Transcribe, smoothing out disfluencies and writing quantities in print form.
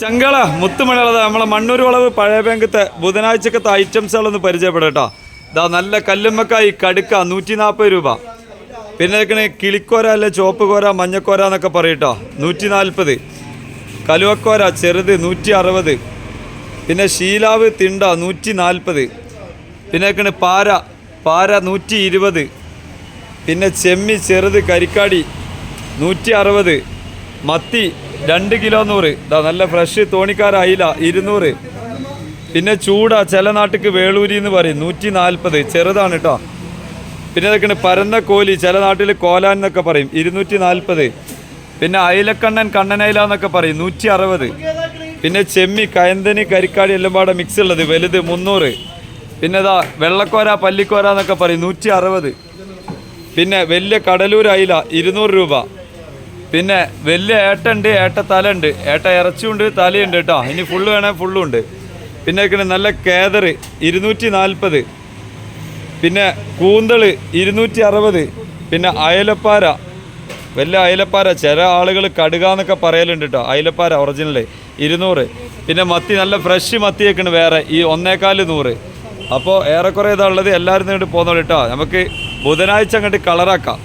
ചങ്കള മുത്തുമണിയുള്ളത് നമ്മളെ മണ്ണൂർ വളവ് പഴയ ബാങ്കത്തെ ബുധനാഴ്ചക്കത്തെ ഐറ്റംസുകളൊന്ന് പരിചയപ്പെടാം കേട്ടോ. ഇതാ നല്ല കല്ലുമ്മക്കായി കടുക്ക 140 രൂപ. പിന്നെ ഇതൊക്കെ കിളിക്കോര അല്ലെ ചുവപ്പ് കോര മഞ്ഞക്കോര എന്നൊക്കെ പറയും കേട്ടോ. 140. കലുവക്കോര ചെറുത് 160. പിന്നെ ശീലാവ് തിണ്ട 140. പിന്നെ ഇതൊക്കെ പാര 120. പിന്നെ ചെമ്മി ചെറുത് കരിക്കാടി 160. മത്തി 2 കിലോ 100. ഇതാ നല്ല ഫ്രഷ് തോണിക്കാര അയില 200. പിന്നെ ചൂട ചില നാട്ടിക്ക് വേളൂരി എന്ന് പറയും 140. ചെറുതാണ് കേട്ടോ. പിന്നെ ഇതൊക്കെയാണ് പരന്ന കോലി, ചില നാട്ടിൽ കോലാൻ എന്നൊക്കെ പറയും 240. പിന്നെ അയിലക്കണ്ണൻ കണ്ണനയില എന്നൊക്കെ പറയും 160. പിന്നെ ചെമ്മി കയന്തനി കരിക്കാടി എല്ലാം പാടെ മിക്സ് ഉള്ളത് വലുത് 300. പിന്നെ ഇതാ വെള്ളക്കോര പല്ലിക്കോര എന്നൊക്കെ പറയും 160. പിന്നെ വലിയ കടലൂർ അയില 200 രൂപ. പിന്നെ വലിയ ഏട്ടുണ്ട്, ഏട്ടത്തല ഉണ്ട്, ഏട്ട ഇറച്ചിയുണ്ട്, തലയുണ്ട് കേട്ടോ. ഇനി ഫുള്ള് വേണേൽ ഫുള്ളും ഉണ്ട്. പിന്നെ നല്ല കേദർ 240. പിന്നെ കൂന്തള് 260. പിന്നെ അയലപ്പാര, വലിയ അയലപ്പാര, ചില ആളുകൾ കടുക എന്നൊക്കെ പറയലുണ്ട് കേട്ടോ. അയലപ്പാര ഒറിജിനല് 200. പിന്നെ മത്തി നല്ല ഫ്രഷ് മത്തിയൊക്കെയാണ് വേറെ ഈ 1.25 100. അപ്പോൾ ഏറെക്കുറെ ഇതാ ഉള്ളത്. എല്ലാവരും ഇങ്ങോട്ട് പോകുന്നുള്ളൂ കേട്ടോ. നമുക്ക് ബുധനാഴ്ച അങ്ങോട്ട് കളറാക്കാം.